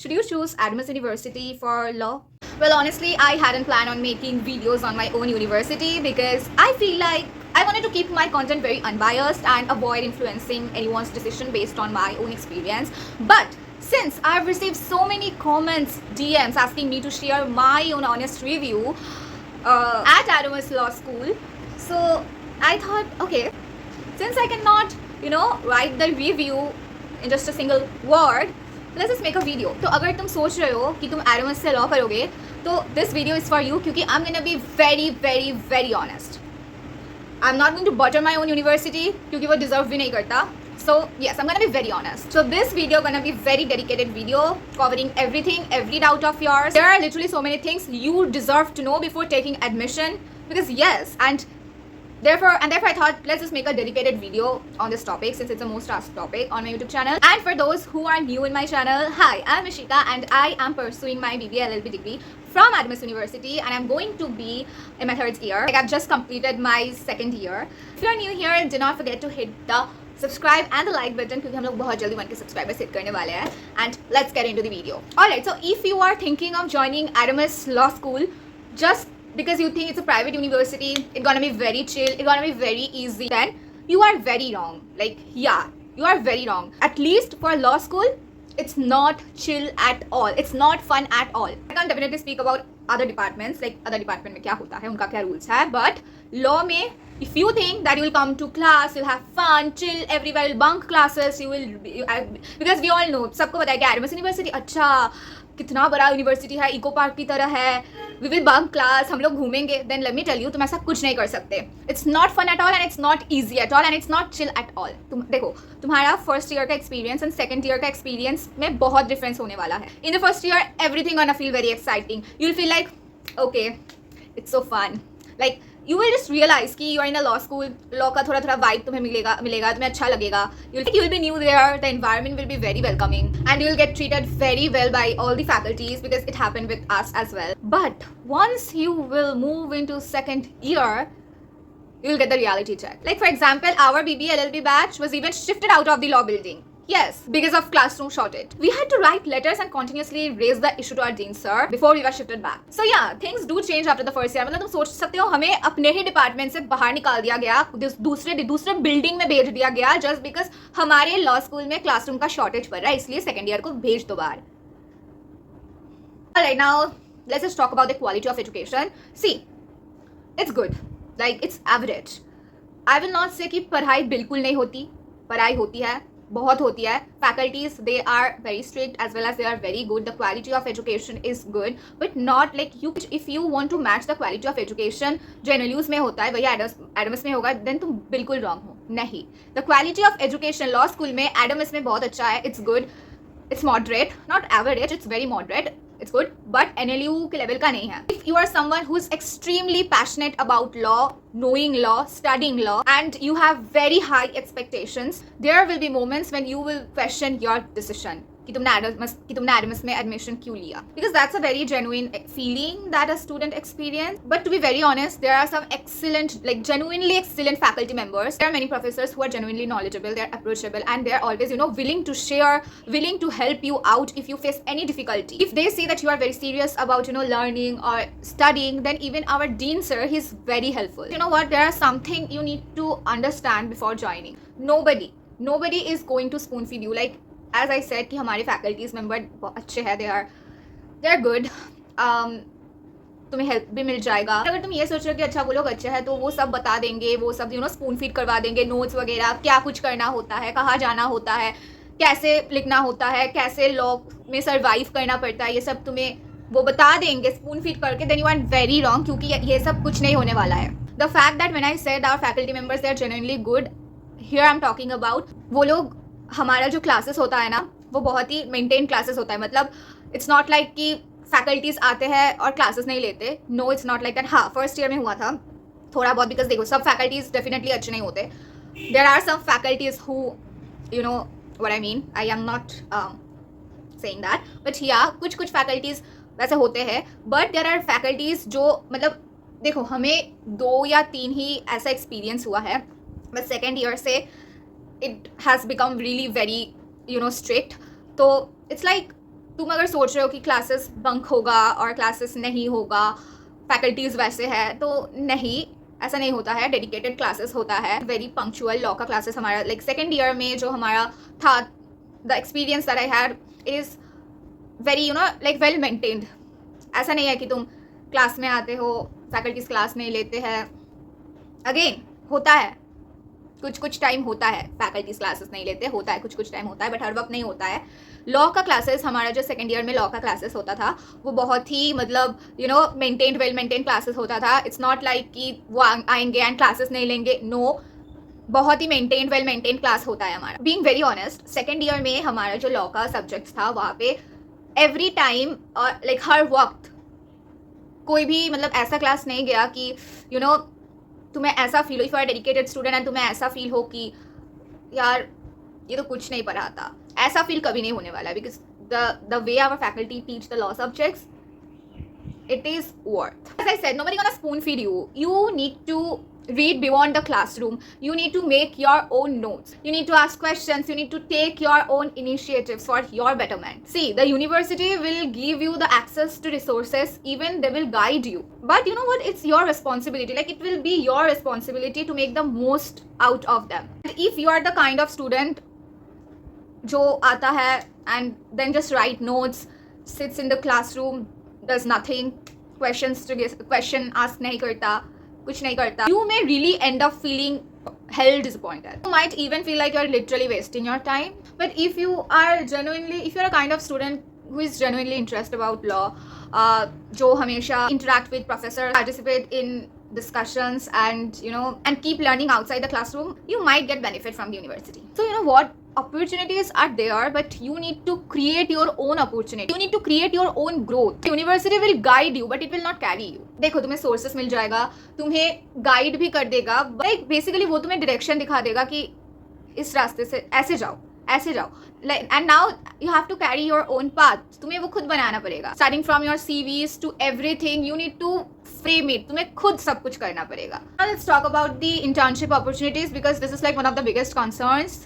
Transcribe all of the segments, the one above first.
Should you choose Adams University for law? Well, honestly, I hadn't planned on making videos on my own university because I feel like I wanted to keep my content very unbiased and avoid influencing anyone's decision based on my own experience. But since I've received so many comments, DMs asking me to share my own honest review at Adams Law School, so I thought, okay, since I cannot, write the review in just a single word, let's just make a video. तो अगर तुम सोच रहे हो कि तुम Adams से law करोगे तो this video is for you क्योंकि I am gonna be very very very honest. I am not going to butter my own university क्योंकि वो डिजर्व भी नहीं करता. So yes, I'm gonna be very honest. So this video gonna be very dedicated video covering everything, every doubt of yours. There are literally so many things you deserve to know before taking admission because yes, and therefore I thought let's just make a dedicated video on this topic since it's the most asked topic on my YouTube channel. And for those who are new in my channel, hi, I'm Ishika and I am pursuing my BBA LLB degree from Adams University and I'm going to be in my third year. Like I've just completed my second year. If you're new here, do not forget to hit the subscribe and the like button क्योंकि हम लोग बहुत जल्दी 1K subscribers hit करने वाले हैं. And let's get into the video. Alright, so if you are thinking of joining Adams Law School just because you think it's a private university, it's gonna be very chill, it's gonna be very easy, then you are very wrong. Like, yeah, you are very wrong. At least for law school, it's not chill at all. It's not fun at all. I can't definitely speak about other departments, like other department में क्या होता है, उनका क्या rules है, but law में if you think that you will come to class, you'll have fun, chill, everywhere, you'll bunk classes, you will because we all know, सबको पता है कि एडम्स यूनिवर्सिटी अच्छा कितना बड़ा यूनिवर्सिटी है, इको पार्क की तरह है, वी विल बंक क्लास, हम लोग घूमेंगे, then let me tell you तुम ऐसा कुछ नहीं कर सकते. It's not fun at all and it's not easy at all and it's not chill at all. तुम देखो तुम्हारा फर्स्ट ईयर का एक्सपीरियंस एंड सेकंड ईयर का एक्सपीरियंस में बहुत डिफरेंस होने वाला है. In the first year everything gonna feel very exciting. You will feel like okay it's so fun. Like you will just realize कि you are in a law school, law का थोड़ा थोड़ा vibe तुम्हें मिलेगा तुम्हें अच्छा लगेगा. You will be new there, the environment will be very welcoming and you will get treated very well by all the faculties because it happened with us as well. But once you will move into second year, you will get the reality check. Like for example, our BBA LLB batch was even shifted out of the law building. Yes, because of classroom shortage. We had to write letters and continuously raise the issue to our dean sir before we were shifted back. So yeah, things do change after the first year. मतलब तुम सोच सकते हो हमें अपने ही department से बाहर निकाल दिया गया, दूसरे बिल्डिंग में भेज दिया गया जस्ट बिकॉज हमारे लॉ स्कूल में क्लासरूम का शॉर्टेज पड़ रहा है, इसलिए सेकेंड ईयर को भेज दो बाहर. Alright, now let's just talk about the quality of education. See, it's good, like it's average. I will not say कि पढ़ाई बिल्कुल नहीं होती, पढ़ाई होती है, बहुत होती है. Faculties they are very strict as well as they are very good. The quality of education is good but not like you if you want to match the quality of education जो NLUs में होता है वही Adams में होगा then तुम बिल्कुल wrong हो. नहीं, the quality of education law school में एडम्स में बहुत अच्छा है. It's good, it's moderate, not average, it's very moderate. It's good, but NLU के level का नहीं है. If you are someone who is extremely passionate about law, knowing law, studying law, and you have very high expectations, there will be moments when you will question your decision. कि तुमने Adams में admission क्यों लिया. Because that's a very genuine feeling that a student experience. But to be very honest, there are some excellent, like genuinely excellent faculty members. There are many professors who are genuinely knowledgeable, they are approachable, and they are always, willing to share, willing to help you out if you face any difficulty. If they see that you are very serious about, learning or studying, then even our dean sir, he's very helpful. You know what? There are something you need to understand before joining. Nobody is going to spoon feed you. Like as I said कि हमारे faculties member बहुत अच्छे हैं, they are good. तुम्हें help भी मिल जाएगा. अगर तुम ये सोच रहे हो कि अच्छा वो लोग अच्छे हैं तो वो सब बता देंगे, वो सब स्पून फीड करवा देंगे, नोट्स वगैरह क्या कुछ करना होता है, कहाँ जाना होता है, कैसे लिखना होता है, कैसे लॉ में सर्वाइव करना पड़ता है, ये सब तुम्हें वो बता देंगे स्पून फीड करके, then you are very wrong क्योंकि ये सब कुछ नहीं होने वाला है. The fact that when I said our faculty members they are genuinely good, here I am talking about वो लोग, हमारा जो क्लासेस होता है ना वो बहुत ही मेंटेन क्लासेस होता है. मतलब इट्स नॉट लाइक कि फैकल्टीज आते हैं और क्लासेस नहीं लेते. No, it's not like that. हाँ, फर्स्ट ईयर में हुआ था थोड़ा बहुत, बिकॉज देखो सब फैकल्टीज डेफिनेटली अच्छे नहीं होते. There are some faculties who know what I mean. I am not saying that, but या कुछ फैकल्टीज वैसे होते हैं. बट देयर आर फैकल्टीज जो मतलब देखो हमें 2 या 3 ही ऐसा एक्सपीरियंस हुआ है, बट सेकेंड ईयर से it has become really very strict. So it's like तुम अगर सोच रहे हो कि क्लासेस बंक होगा और क्लासेस नहीं होगा, फैकल्टीज़ वैसे है, तो नहीं, ऐसा नहीं होता है. डेडिकेटेड क्लासेस होता है, वेरी पंक्चुअल. लॉ का क्लासेस हमारा लाइक सेकेंड ईयर में जो हमारा था, the experience that I had is very like well maintained. ऐसा नहीं है कि तुम क्लास में आते हो, फैकल्टीज क्लास नहीं लेते हैं. अगेन होता है, कुछ टाइम होता है फैकल्टीज क्लासेस नहीं लेते, होता है कुछ टाइम होता है, बट हर वक्त नहीं होता है. लॉ का क्लासेस हमारा जो सेकेंड ईयर में लॉ का क्लासेस होता था वो बहुत ही मतलब मेंटेन्ड, वेल मेंटेन्ड क्लासेस होता था. इट्स नॉट लाइक कि वो आएंगे एंड क्लासेस नहीं लेंगे. नो, बहुत ही मेंटेन्ड, वेल मेंटेन्ड क्लास होता है हमारा. Being very honest, second year में हमारा जो लॉ का सब्जेक्ट्स था वहाँ पे एवरी टाइम और लाइक हर वक्त कोई भी मतलब ऐसा क्लास नहीं गया कि तुम्हें ऐसा फील हो, if you are dedicated student and तुम्हें ऐसा फील हो कि यार ये तो कुछ नहीं पढ़ाता. ऐसा फील कभी नहीं होने वाला है, because the way our faculty teach the law subjects, it is worth. As I said, nobody gonna spoon feed you. You need to read beyond the classroom. You need to make your own notes. You need to ask questions. You need to take your own initiatives for your betterment. See, the university will give you the access to resources, even they will guide you. But you know what? It's your responsibility. Like, it will be your responsibility to make the most out of them. And if you are the kind of student जो आता है and then just write notes, sits in the classroom, does nothing, question ask नहीं करता, कुछ नहीं करता, you may really end up feeling hell disappointed. You might even feel like you're literally wasting your time. But if you are a kind of student who is genuinely interested about law, जो हमेशा interact with professors, participate in discussions and keep learning outside the classroom, you might get benefit from the university. So you know what? Opportunities are there, but you need to create your own opportunity. You need to create your own growth. The university will guide you, but it will not carry you. देखो, तुम्हें sources मिल जाएगा, तुम्हें guide भी कर देगा, like basically वो तुम्हें direction दिखा देगा कि इस रास्ते से ऐसे जाओ, ऐसे जाओ. Like, and now you have to carry your own path. तुम्हें वो खुद बनाना पड़ेगा. Starting from your CVs to everything, you need to frame it. तुम्हें खुद सब कुछ करना पड़ेगा. Now let's talk about the internship opportunities, because this is like one of the biggest concerns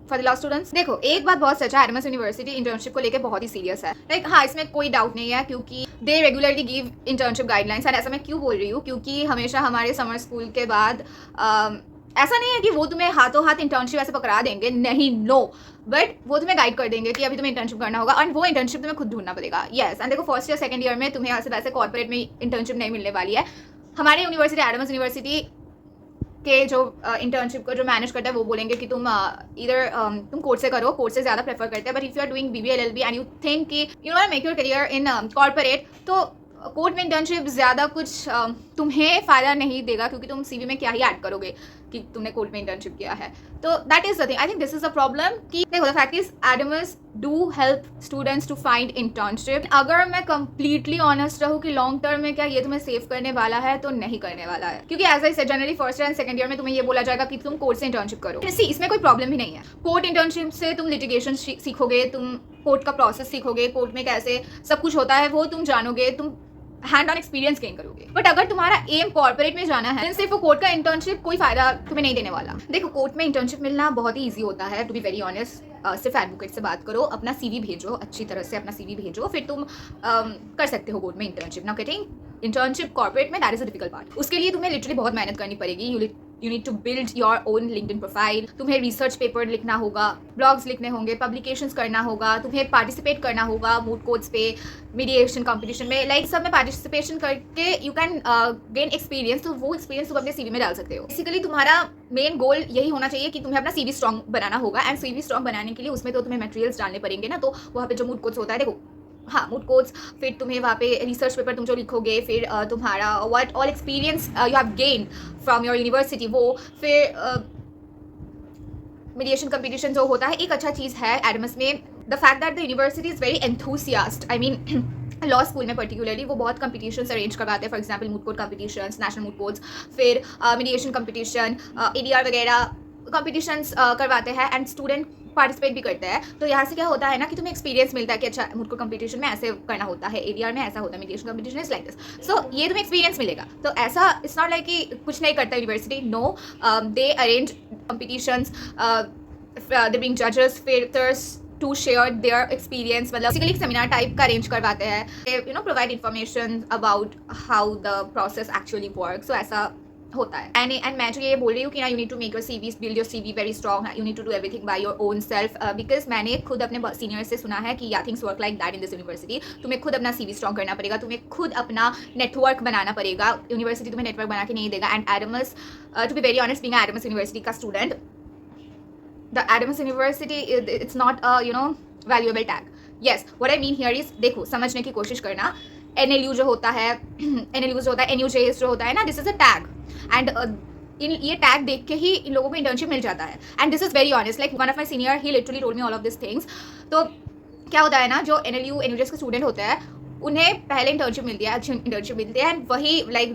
for the law students. देखो, एक बात बहुत सच है, एडमस यूनिवर्सिटी इंटर्नशिप को लेकर बहुत ही सीरियस है. लाइक हाँ, इसमें कोई डाउट नहीं है, क्योंकि दे रेगुलरली गिव इंटर्नशिप गाइडलाइंस. और ऐसा मैं क्यों बोल रही हूँ, क्योंकि हमेशा हमारे समर स्कूल के बाद ऐसा नहीं है कि वो तुम्हें हाथों हाथ इंटर्नशिप ऐसे पकड़ा देंगे, नहीं, नो, बट वो तुम्हें गाइड कर देंगे कि अभी तुम्हें इंटर्नशिप करना होगा, और वो इंटर्नशिप तुम्हें खुद ढूंढना पड़ेगा. यस, एंड देखो, फर्स्ट ईयर सेकंड ईयर में तुम्हें ऐसे वैसे कॉर्पोरेट में इंटर्नशिप नहीं मिलने वाली है. हमारे यूनिवर्सिटी, एडमस यूनिवर्सिटी के जो इंटर्नशिप को जो मैनेज करता है वो बोलेंगे कि तुम इधर तुम कोर्स से करो, कोर्स से ज़्यादा प्रेफर करते हैं. But if you are doing BBA LLB and you think कि make your career in corporate, तो कोर्ट में इंटर्नशिप ज़्यादा कुछ तुम्हें फ़ायदा नहीं देगा, क्योंकि तुम CV में क्या ही ऐड करोगे कि तुमने कोर्ट में इंटर्नशिप किया है. तो that is the thing. I think this is a problem कि देखो, the fact is Adamas do help students to find internship. अगर मैं कंप्लीटली ऑनेस्ट रहूँ कि लॉन्ग टर्म में क्या ये तुम्हें सेव करने वाला है, तो नहीं करने वाला है. क्योंकि as I said, generally first year and second year में तुम्हें ये बोला जाएगा कि तुम कोर्ट से इंटर्नशिप करो. इसमें कोई प्रॉब्लम भी नहीं है. कोर्ट इंटर्नशिप से तुम लिटिगेशन सीखोगे, तुम कोर्ट का प्रोसेस सीखोगे, कोर्ट में कैसे सब कुछ होता है वो तुम जानोगे, तुम हैंड ऑन एक्सपीरियंस गेन करोगे. बट अगर तुम्हारा एम कॉर्पोरेट में जाना है, सिर्फ वो कोर्ट का इंटर्नशिप कोई फायदा तुम्हें नहीं देने वाला. देखो, कोर्ट में इंटर्नशिप मिलना बहुत ही ईजी होता है, टू बी वेरी ऑनेस्ट. सिर्फ एडवोकेट से बात करो, अपना CV भेजो, अच्छी तरह से अपना CV भेजो, फिर तुम कर सकते हो कोर्ट में internship. Now getting internship corporate में, that is a difficult part. उसके लिए तुम्हें लिटरली बहुत मेहनत करनी पड़ेगी. You need to build your own LinkedIn profile. तुम्हें रिसर्च पेपर लिखना होगा, ब्लॉग्स लिखने होंगे, पब्लिकेशंस करना होगा, तुम्हें पार्टिसिपेट करना होगा मूड कोर्ट्स पे, मीडिएशन कंपटीशन में, लाइक सब में पार्टिसिपेशन करके यू कैन गेन एक्सपीरियंस. तो वो एक्सपीरियंस तुम अपने CV में डाल सकते हो. बेसिकली तुम्हारा मेन गोल यही होना चाहिए कि तुम्हें अपना CV स्ट्रॉन्ग बनाना होगा. एंड CV स्ट्रॉन्ग बनाने के लिए उसमें तो तुम्हें मटेरियल्स डालने पड़ेंगे ना. तो वहाँ पे जो मूड कोर्ट्स होता है, देखो हाँ, मूड कोर्ट्स, फिर तुम्हें वहाँ पे रिसर्च पेपर तुम जो लिखोगे, फिर तुम्हारा what all experience you have gain from your university, वो फिर मीडिएशन कंपटीशन जो होता है. एक अच्छा चीज़ है एडमस में, the fact that the university is very enthusiast. I mean law school में पर्टिकुलरली वो बहुत कंपटीशंस अरेंज करवाते हैं. For example moot court competitions, national mood courts, फिर मीडिएशन कंपटीशन, ADR वगैरह कंपटीशंस करवाते हैं, एंड स्टूडेंट पार्टिसिपेट भी करते हैं. तो यहाँ से क्या होता है ना कि तुम्हें एक्सपीरियंस मिलता है कि अच्छा, मूड कोर्ट कंपटीशन में ऐसे करना होता है, ADR में ऐसा होता है, mediation competition is like this. So ये तुम्हें एक्सपीरियंस मिलेगा. तो ऐसा इट्स नॉट लाइक कि कुछ नहीं करता university. No, they arrange competitions, they bring जजेस, filters to share their experience, मतलब बेसिकली सेमिनार टाइप का अरेंज करवाते हैं, provide information about how the process actually work. So ऐसा होता है। एंड मैं जो ये बोल रही हूँ कि ना, you need to make your CV, build your CV very strong, you need to do everything by your own self, because मैंने खुद अपने सीनियर से सुना है कि yeah things work like that in this university. तुम्हें खुद अपना सीवी स्ट्रॉन्ग करना पड़ेगा, तुम्हें खुद अपना नेटवर्क बनाना पड़ेगा, यूनिवर्सिटी तुम्हें नेटवर्क बना के नहीं देगा। And Adamas, to be very honest, being Adamas university का student, the Adamas university it's not a valuable tag. Yes, what I mean here is, देखो समझने की कोशिश करना, NLU जो होता है, NUJS जो होता है ना, this is a tag, and ये टैग देख के ही इन लोगों को इंटर्नशिप मिल जाता है। And this is very honest, like one of my senior he literally told me all of this things. तो क्या होता है ना, जो NLU NUJS के स्टूडेंट होते हैं उन्हें पहले इंटर्नशिप मिलती है, अच्छी इंटर्नशिप मिलती है, एंड वही लाइक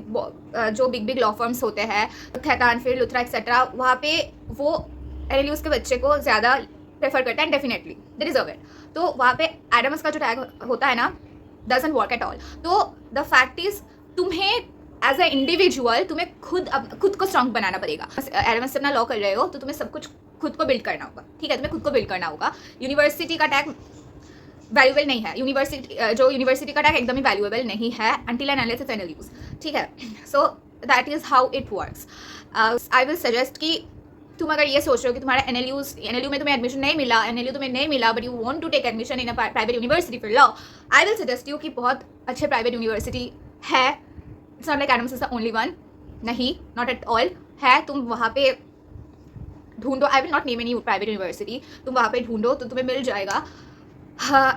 जो बिग बिग लॉ फर्म्स होते हैं, खैतान, फिर लुथरा एक्सेट्रा, वहाँ पे वो NLUs के बच्चे को ज़्यादा प्रेफर करते हैं, डेफिनेटली दे डिजर्व इट। तो वहाँ पे एडमस का जो टैग होता है ना, डजंट वर्क एट ऑल। तो द फैक्ट इज, तुम्हें एज अ इंडिविजुअल तुम्हें खुद को स्ट्रॉन्ग बनाना पड़ेगा। एडमस से अपना लॉ कर रहे हो तो तुम्हें सब कुछ खुद को बिल्ड करना होगा, ठीक है, तुम्हें खुद को बिल्ड करना होगा। यूनिवर्सिटी का टैग वैल्यूएबल नहीं है, यूनिवर्सिटी का टैग एकदम ही वैल्यूएबल नहीं है until and unless it's NLUs, ठीक है। So that is how it works. I will suggest कि तुम अगर ये सोच रहे हो कि तुम्हारा NLU में तुम्हें एडमिशन नहीं मिला, NLU तुम्हें नहीं मिला, but you want to take admission in a private university for law, I will suggest you कि बहुत अच्छे प्राइवेट यूनिवर्सिटी है। It's not like Adamas is the only one, नहीं, नॉट एट ऑल है। तुम वहाँ पे ढूंढो, I will not name any private university, तुम वहाँ पे ढूंढो तो तुम्हें मिल जाएगा।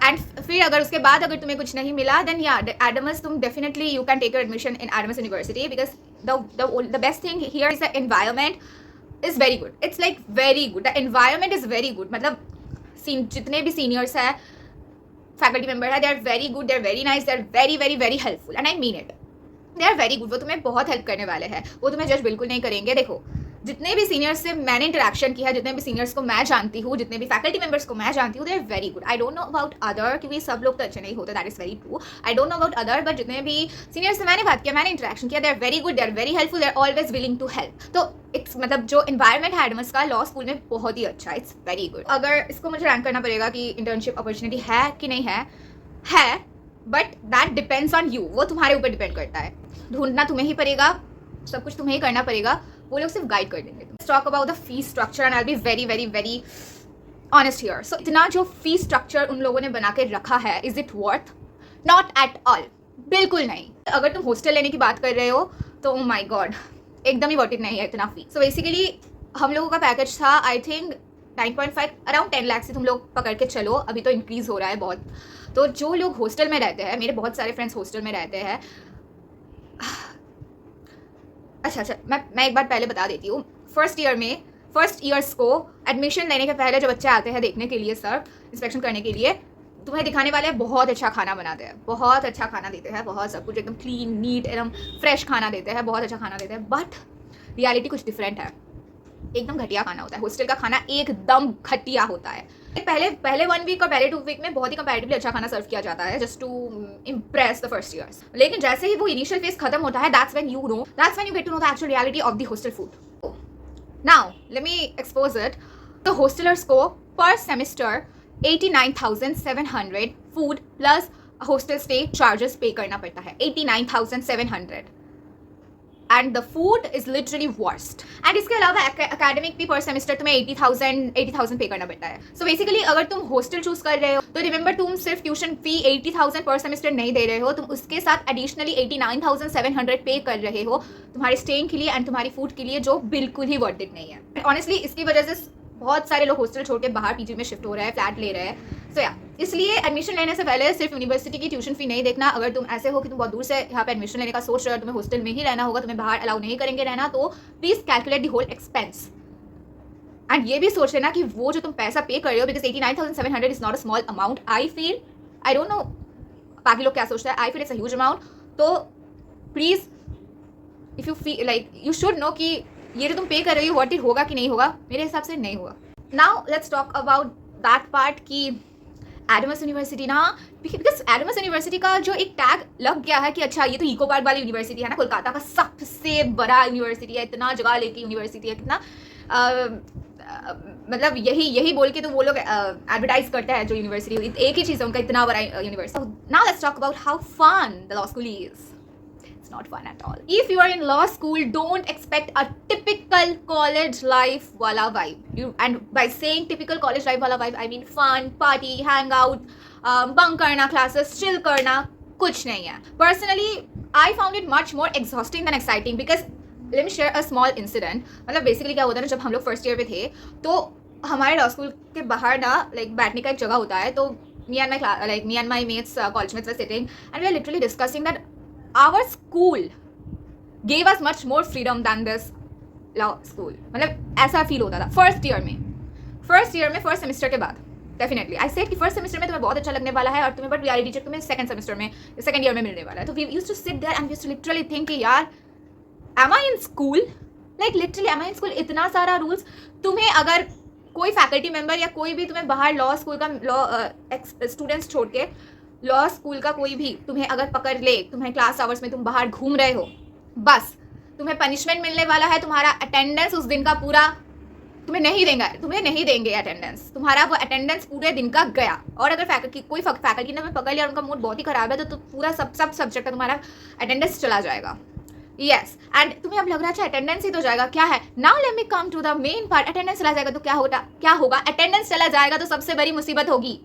एंड फिर अगर उसके बाद अगर तुम्हें कुछ नहीं मिला, देन या एडमस, तुम definitely you can take your admission in Adamas university, because the best thing here is the environment is very good. It's like very good, the environment is very good. मतलब जितने भी सीनियर्स हैं, faculty member है, they are very good, they are very nice, they are very very very helpful, and I mean it, they are very good. वो तुम्हें बहुत help करने वाले हैं, वो तुम्हें जज बिल्कुल नहीं करेंगे। देखो, जितने भी सीनियर्स से मैंने इंटरेक्शन किया है, जितने भी सीनियर्स को मैं जानती हूँ, जितने भी फैकल्टी मेंबर्स को मैं जानती हूँ, they are very good. I don't know about other, क्योंकि सब लोग तो अच्छे नहीं होते, that is very true. I don't know about other, but जितने भी सीनियर्स से मैंने बात किया, मैंने इंटरेक्शन किया, they are very good, they are very helpful, they are always willing to help. तो मतलब जो इन्वायरमेंट है एडमस का लॉ स्कूल में, बहुत ही अच्छा, इट्स वेरी गुड। अगर इसको मुझे रैंक करना पड़ेगा कि इंटर्नशिप अपॉर्चुनिटी है कि नहीं है, but that depends on you, वो तुम्हारे ऊपर डिपेंड करता है। ढूंढना तुम्हें ही पड़ेगा, सब कुछ तुम्हें ही करना पड़ेगा, वो लोग सिर्फ गाइड कर देंगे। Talk about the fee structure and I will be very very very honest here. So इतना जो फी स्ट्रक्चर उन लोगों ने बना के रखा है, is it worth? Not at all, बिल्कुल नहीं। अगर तुम हॉस्टल लेने की बात कर रहे हो तो ओ माई गॉड, एकदम ही वर्थ इट नहीं है इतना फी। सो बेसिकली हम लोगों का पैकेज था आई थिंक 9.5, अराउंड 10 लाख से तुम लोग पकड़ के चलो, अभी तो इंक्रीज़ हो रहा है बहुत। तो जो लोग हॉस्टल में रहते हैं, मेरे बहुत सारे फ्रेंड्स हॉस्टल में रहते हैं। अच्छा, मैं एक बात पहले बता देती हूँ। फर्स्ट ईयर्स को एडमिशन लेने के पहले जो बच्चे आते हैं देखने के लिए, सर इंस्पेक्शन करने के लिए, तुम्हें दिखाने वाले बहुत अच्छा खाना बनाते हैं, बहुत अच्छा खाना देते हैं, बहुत सब कुछ एकदम क्लीन नीट एकदम फ्रेश खाना देते हैं, बहुत अच्छा खाना देते हैं। बट रियलिटी कुछ डिफरेंट है, एकदम घटिया खाना होता है। हॉस्टल का खाना एकदम घटिया होता है। पहले 1 वीक और पहले 2 वीक में बहुत ही कंपैरेटिवली अच्छा खाना सर्व किया जाता है, just to impress the first years. लेकिन जैसे ही वो इनिशियल फेज खत्म होता है, that's when you get to know the actual reality of the hostel food. Now let me expose it. The hostellers को पर semester 89,700 food plus hostel stay charges पे करना पड़ता है, 89,700, and the food is literally worst. And इसके अलावा academic भी पर सेमेस्टर तुम्हें 80,000 पे करना पड़ता है। सो बेसिकली अगर तुम हॉस्टल चूज कर रहे हो तो रिमेंबर, तुम सिर्फ ट्यूशन फी 80,000 पर सेमेस्टर नहीं दे रहे हो, तुम उसके साथ एडिशनली 89,700 पे कर रहे हो तुम्हारे स्टेइंग के लिए एंड तुम्हारी फूड के लिए, जो बिल्कुल ही वर्थ इट नहीं है। ऑनेस्टली इसकी वजह से बहुत सारे लोग हॉस्टल छोड़ के बाहर पीजी में शिफ्ट हो रहे हैं, फ्लैट ले रहे हैं। सो या इसलिए एडमिशन लेने से पहले सिर्फ यूनिवर्सिटी की ट्यूशन फी नहीं देखना। अगर तुम ऐसे हो कि तुम बहुत दूर से यहाँ पे एडमिशन लेने का सोच रहे हो, तुम्हें हॉस्टल में ही रहना होगा, तुम्हें बाहर अलाउ नहीं करेंगे रहना, तो please calculate the whole expense. And ये भी सोच लेना कि वो जो तुम पैसा पे कर रहे हो, because 89,700 is not a small amount. I don't know बाकी लोग क्या सोचते हैं, I feel it's a huge amount. तो please if you feel like you should know कि ये जो तुम पे कर रही हो वर्थ इट होगा कि नहीं होगा। मेरे हिसाब से नहीं होगा। Now let's talk about that part कि एडमस यूनिवर्सिटी ना, बिकॉज एडमस यूनिवर्सिटी का जो एक टैग लग गया है कि अच्छा ये तो इको पार्क वाली यूनिवर्सिटी है ना, कोलकाता का सबसे बड़ा यूनिवर्सिटी है, इतना जगह लेके यूनिवर्सिटी है, कितना मतलब यही बोल के तो वो लोग एडवर्टाइज करते हैं जो यूनिवर्सिटी, एक ही चीज़ है उनका, इतना बड़ा university. Now let's talk about how fun the law school is. Not fun at all. If you are in law school, don't expect a typical college life wala vibe. And by saying typical college life wala vibe, I mean fun, party, hang out, bunk karna classes, chill karna, kuch nahi hai. Personally, I found it much more exhausting than exciting because let me share a small incident. मतलब basically क्या होता है ना, जब हम लोग first year पे थे तो हमारे लॉ स्कूल के बाहर ना लाइक बैठने का एक जगह होता है. तो me and my mates, college mates were sitting and we were literally discussing that our school gave us much more freedom than this law school. मतलब ऐसा फील होता था फर्स्ट ईयर में फर्स्ट सेमेस्टर के बाद. डेफिनेटली आई सेड कि first semester में तुम्हें बहुत अच्छा लगने वाला है और तुम्हें बट रियलिटी चेक तुम्हें सेकंड सेमेस्टर में सेकंड ईयर में मिलने वाला है. तो we used to sit there and we used to literally think कि यार am I in school, like literally am I in school. इतना सारा रूल्स. तुम्हें अगर कोई फैकल्टी मेम्बर या कोई भी तुम्हें बाहर लॉ स्कूल का लॉ स्टूडेंट्स छोड़ के लॉ स्कूल का कोई भी तुम्हें अगर पकड़ ले, तुम्हें क्लास आवर्स में तुम बाहर घूम रहे हो, बस तुम्हें पनिशमेंट मिलने वाला है. तुम्हारा अटेंडेंस उस दिन का पूरा तुम्हें नहीं देंगे अटेंडेंस. तुम्हारा वो अटेंडेंस पूरे दिन का गया. और अगर कोई फैकल्टी ने तुम्हें पकड़ लिया और उनका मूड बहुत ही खराब है तो पूरा सब सब्जेक्ट का तुम्हारा अटेंडेंस चला जाएगा. यस. एंड तुम्हें अब लग रहा है अच्छा अटेंडेंस ही तो जाएगा, क्या है. Now let me come to the main part. Attendance चला जाएगा तो क्या होगा. अटेंडेंस चला जाएगा तो सबसे बड़ी मुसीबत होगी.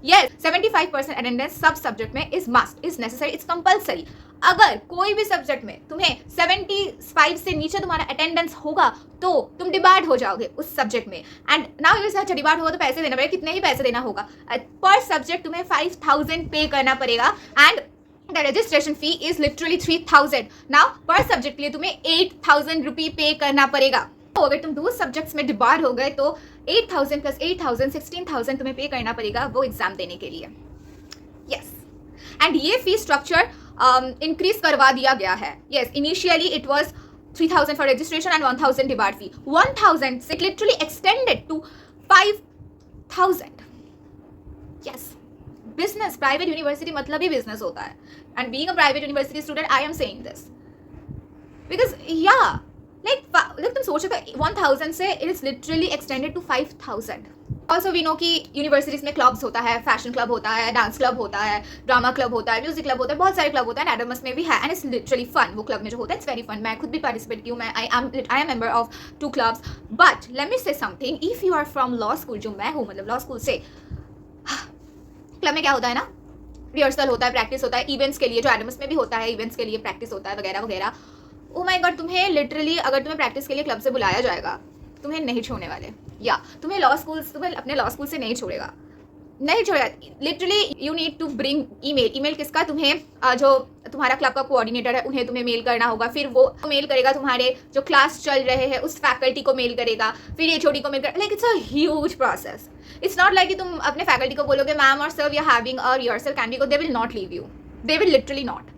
Yes, 75% अटेंडेंस सब सब्जेक्ट में is must, is necessary, it's compulsory. अगर कोई भी सब्जेक्ट में तुम्हें 75 से नीचे तुम्हारा अटेंडेंस होगा तो तुम डिबार्ड हो जाओगे उस सब्जेक्ट में. एंड नाउ यू अच्छा डिबार्ड होगा तो पैसे देना पड़ेगा. कितने ही पैसे देना होगा. पर सब्जेक्ट तुम्हें 5000 पे करना पड़ेगा and the registration fee is literally 3000. Now पर सब्जेक्ट के लिए तुम्हें 8000 रुपये पे करना पड़ेगा. तो अगर तुम 2 सब्जेक्ट्स में डिबार हो गए तो 8000 प्लस 8000 16000 तुम्हें पे करना पड़ेगा वो एग्जाम देने के लिए. यस. एंड ये फी स्ट्रक्चर इंक्रीज करवा दिया गया है. Yes, initially it was 3000 for registration and 1000 debar fee. 1000 से literally extended to 5000. Yes. Business, private university मतलब ही बिजनेस होता है. And being a private university student I am saying this because yeah like तुम सोचो तो 1000 से it is literally extended to 5000. Also we know कि यूनिवर्सिटीज में क्लब्स होता है, फैशन क्लब होता है, डांस क्लब होता है, ड्रामा क्लब होता है, म्यूजिक क्लब होता है, बहुत सारे क्लब होता है. एडमस में भी है एंड इट्स लिटरली फन. वो क्लब में जो होता है इट्स वेरी फन. मैं खुद भी पार्टिसिपेट की हूँ. मैं I am member of 2 clubs. But let me say something. If you are from law school, जो मैं हूँ, मतलब लॉ स्कूल से, क्लब में क्या होता है ना, रिहर्सल होता है, प्रैक्टिस होता है, इवेंट्स के लिए, जो एडमस में भी होता है, इवेंट्स के लिए प्रैक्टिस होता है वगैरह वगैरह. ओ माय गॉड, तुम्हें लिटरली अगर तुम्हें प्रैक्टिस के लिए क्लब से बुलाया जाएगा तुम्हें नहीं छोड़ने वाले. या तुम्हें अपने लॉ स्कूल से नहीं छोड़ेगा. Literally you need to bring email किसका, तुम्हें जो तुम्हारा क्लब का कोऑर्डिनेटर है उन्हें तुम्हें मेल करना होगा. फिर वो मेल करेगा तुम्हारे जो क्लास चल रहे हैं उस फैकल्टी को मेल करेगा. फिर ये छोटी को मेल करेगा. Like it's a huge process. It's not like कि तुम अपने फैकल्टी को बोलोगे मैम और sir we are having a rehearsal, can we go. They will not leave you. They will literally not.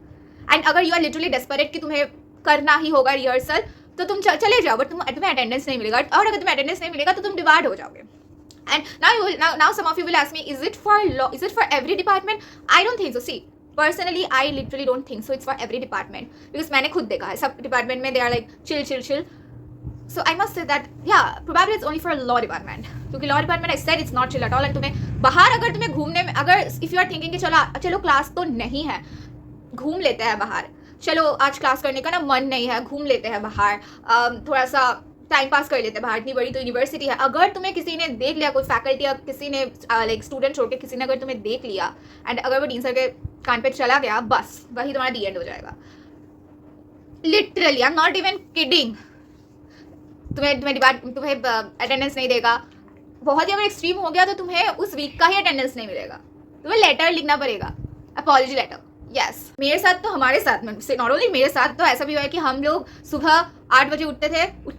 And अगर यू आर लिटरली डेस्परेट कि तुम्हें करना ही होगा रिहर्सल तो तुम चले जाओ. बट तुम्हें अटेंडेंस नहीं मिलेगा. और अगर तुम्हें अटेंडेंस नहीं मिलेगा तो तुम डिबार्ड हो जाओगे. And now some of you will ask me, is it for law? Is it for every department? I don't think so. See, personally, I literally don't think so. It's for every department because मैंने खुद देखा है सब department में they are like chill. So I must say that yeah, probably it's only for law department. क्योंकि law department I said it's not chill at all. And तुम्हें बाहर अगर तुम्हें घूमने में अगर if you are thinking कि चलो क्लास तो नहीं है, घूम लेते हैं बाहर, चलो आज क्लास करने का ना मन नहीं है, घूम लेते हैं बाहर, थोड़ा सा टाइम पास कर लेते हैं बाहर, इतनी बड़ी तो यूनिवर्सिटी है. अगर तुम्हें किसी ने देख लिया, कोई फैकल्टी या किसी ने लाइक स्टूडेंट छोड़ के किसी ने अगर तुम्हें देख लिया एंड अगर वो डीन सर के कान पे चला गया, बस वही तुम्हारा दी एंड हो जाएगा. Literally I am not even kidding. तुम्हें अटेंडेंस नहीं देगा. बहुत ही अगर एक्सट्रीम हो गया तो तुम्हें उस वीक का ही अटेंडेंस नहीं मिलेगा. तुम्हें लेटर लिखना पड़ेगा, अपॉलॉजी लेटर. यस, मेरे साथ तो हमारे साथ में नॉट ओनली मेरे साथ तो ऐसा भी हुआ है कि हम लोग सुबह 8 बजे उठते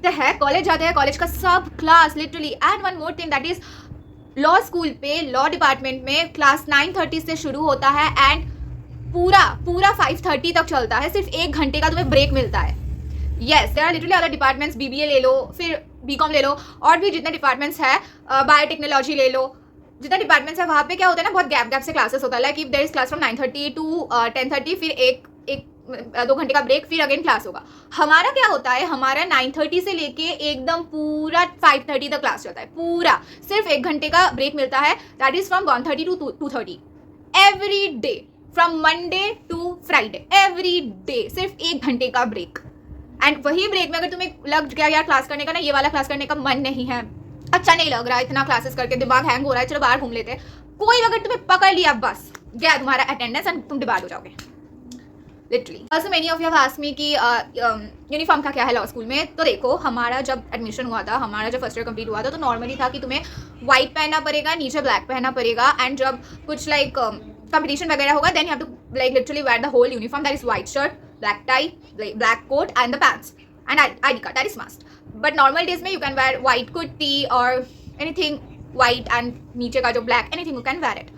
हैं, कॉलेज जाते हैं, कॉलेज का सब class literally. And one more thing that is law school पे लॉ डिपार्टमेंट में क्लास 9:30 से शुरू होता है एंड पूरा 5:30 तक चलता है. सिर्फ 1 घंटे का तुम्हें ब्रेक मिलता है. Yes, there are literally other departments. BBA ले लो, फिर BCom ले लो, और भी जितने डिपार्टमेंट्स है, बायोटेक्नोलॉजी ले लो, जितना डिपार्टमेंट्स है वहाँ पे क्या होता है ना, बहुत गैप से क्लासेस होता है. Like if there is class from 9:30 to 10:30, फिर एक 2 घंटे का ब्रेक, फिर अगेन क्लास होगा। हमारा क्या होता है, हमारा 9:30 से लेके एकदम पूरा 5:30 तक क्लास चलता है, पूरा सिर्फ 1 घंटे का ब्रेक मिलता है, that is from 1:30 to 2:30 every day, from Monday to Friday, every day सिर्फ 1 घंटे का ब्रेक। एंड वही ब्रेक में अगर तुम्हें लग गया यार क्लास करने का ना, ये वाला क्लास करने का मन नहीं है, अच्छा नहीं लग रहा है, इतना क्लासेस करके दिमाग हैंग हो रहा है, चलो बाहर घूम लेते हैं, कोई अगर तुम्हें पकड़ लिया बस गया तुम्हारा अटेंडेंस एंड तुम डिबार हो जाओगे literally. Also many of you have asked me कि यूनिफॉर्म का क्या है लॉ स्कूल में। तो देखो, हमारा जब एडमिशन हुआ था, हमारा जब फर्स्ट ईयर कंप्लीट हुआ था, तो नॉर्मली था कि तुम्हें व्हाइट पहनना पड़ेगा, नीचे ब्लैक पहनना पड़ेगा, एंड जब कुछ लाइक कंपटीशन वगैरह होगा then you have to like literally wear the whole uniform, that is white shirt, black tie, black coat and the pants and ID card, that is must. But normal days में you can wear white kurti और anything white and नीचे का जो black, anything you can wear it.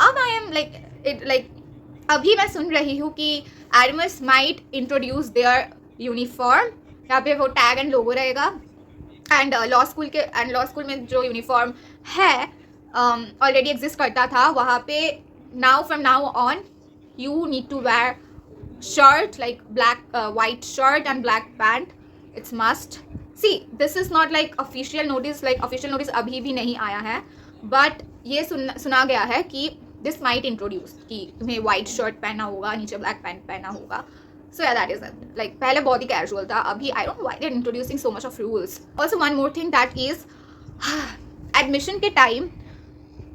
अब I am like अभी मैं सुन रही हूँ कि Adamas might introduce their uniform, यहाँ पे वो टैग एंड लोगो रहेगा, एंड लॉ स्कूल में जो यूनिफॉर्म है ऑलरेडी एग्जिस्ट करता था वहाँ पे, now from now on you need to wear shirt like black white shirt and black pant, it's must. See this is not like official notice, like official notice अभी भी नहीं आया है, बट ये सुना गया है कि दिस माइट इंट्रोड्यूस कि तुम्हें वाइट शर्ट पहनना होगा, नीचे ब्लैक पैंट पहनना होगा। सो या दैट इज लाइक पहले बहुत ही कैजुअल था, अभी I don't know why they are introducing so much of rules. Also one more thing that is admission के टाइम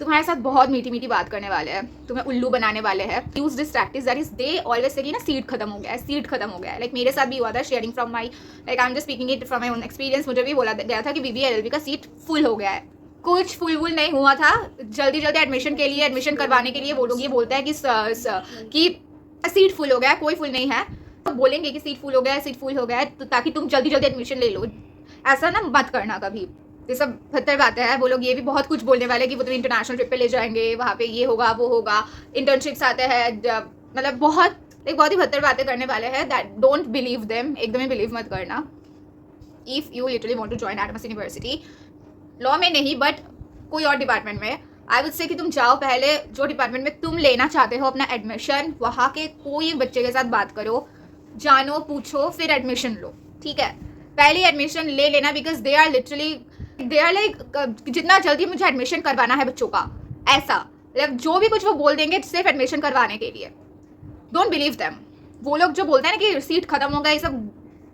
तुम्हारे साथ बहुत मीठी मीठी बात करने वाले हैं, तुम्हें उल्लू बनाने वाले हैं। Use this practice, that is they always say कि ना सीट खत्म हो गया है, सीट खत्म हो गया है। लाइक मेरे साथ भी हुआ था, sharing from my like I am just speaking it from my own experience. मुझे भी बोला गया था कि BBA LLB का सीट फुल हो गया है। कुछ फुल नहीं हुआ था, जल्दी एडमिशन के लिए, एडमिशन करवाने के लिए वो लोग ये बोलते हैं कि सीट फुल हो गया है, कोई फुल नहीं है, तो बोलेंगे कि सीट फुल हो गया है, सीट फुल हो गया है, तो ताकि तुम जल्दी एडमिशन ले लो। ऐसा ना मत करना कभी, ये सब भद्दर बातें हैं। वो लोग ये भी बहुत कुछ बोलने वाले कि वो तुम्हें इंटरनेशनल ट्रिप पे ले जाएंगे, वहाँ पे ये होगा वो होगा, इंटर्नशिप्स आते हैं, मतलब बहुत ही भद्दर बातें करने वाले हैं। दैट डोंट बिलीव देम, एकदम ही बिलीव मत करना। If you literally want to join Adamas University, law में नहीं बट कोई और डिपार्टमेंट में, आई वुड से कि तुम जाओ पहले जो डिपार्टमेंट में तुम लेना चाहते हो अपना एडमिशन, वहाँ के कोई बच्चे के साथ बात करो, जानो, पूछो, फिर एडमिशन लो, ठीक है। पहले एडमिशन ले लेना, बिकॉज दे आर लाइक जितना जल्दी मुझे एडमिशन करवाना है बच्चों का, ऐसा मतलब जो भी कुछ वो बोल देंगे सिर्फ एडमिशन करवाने के लिए, डोंट बिलीव देम। वो लोग जो बोलते हैं ना कि सीट खत्म हो गया, ये सब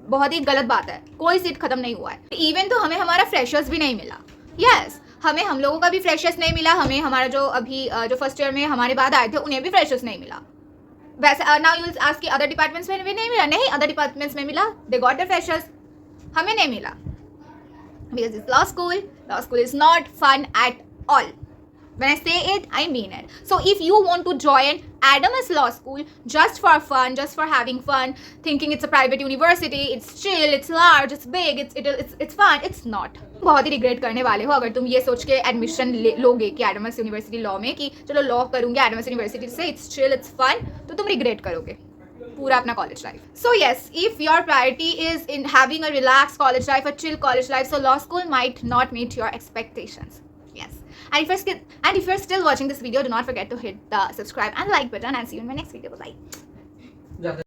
बहुत ही गलत बात है, कोई सीट खत्म नहीं हुआ है। इवन तो हमें हमारा फ्रेशर्स भी नहीं मिला, यस हम लोगों का भी फ्रेशर्स नहीं मिला, हमें हमारा जो अभी जो फर्स्ट ईयर में हमारे बाद आए थे उन्हें भी फ्रेशर्स नहीं मिला। वैसे नाउ यू विल आस्क कि अदर डिपार्टमेंट्स में भी नहीं मिला, नहीं अदर डिपार्टमेंट्स में मिला, दे गॉट द फ्रेशर्स, हमें नहीं मिला, because it's law school is not fun at all. When I say it, I mean it. So if you want to join Adamas Law School just for fun, just for having fun, thinking it's a private university, it's chill, it's large, it's big, it's fun, it's not. बहुत ही regret करने वाले हो अगर तुम ये सोच के admission लोगे कि एडमस यूनिवर्सिटी लॉ में कि चलो लॉ करूँगी एडमस यूनिवर्सिटी से, इट्स चिल, इट्स फन, तो तुम रिग्रेट करोगे पूरा अपना college life. So yes, if your priority is in having a relax college life, a chill college life, so law school might not meet your expectations. Yes. And if you're still watching this video, do not forget to hit the subscribe and like button, and see you in my next video. Bye.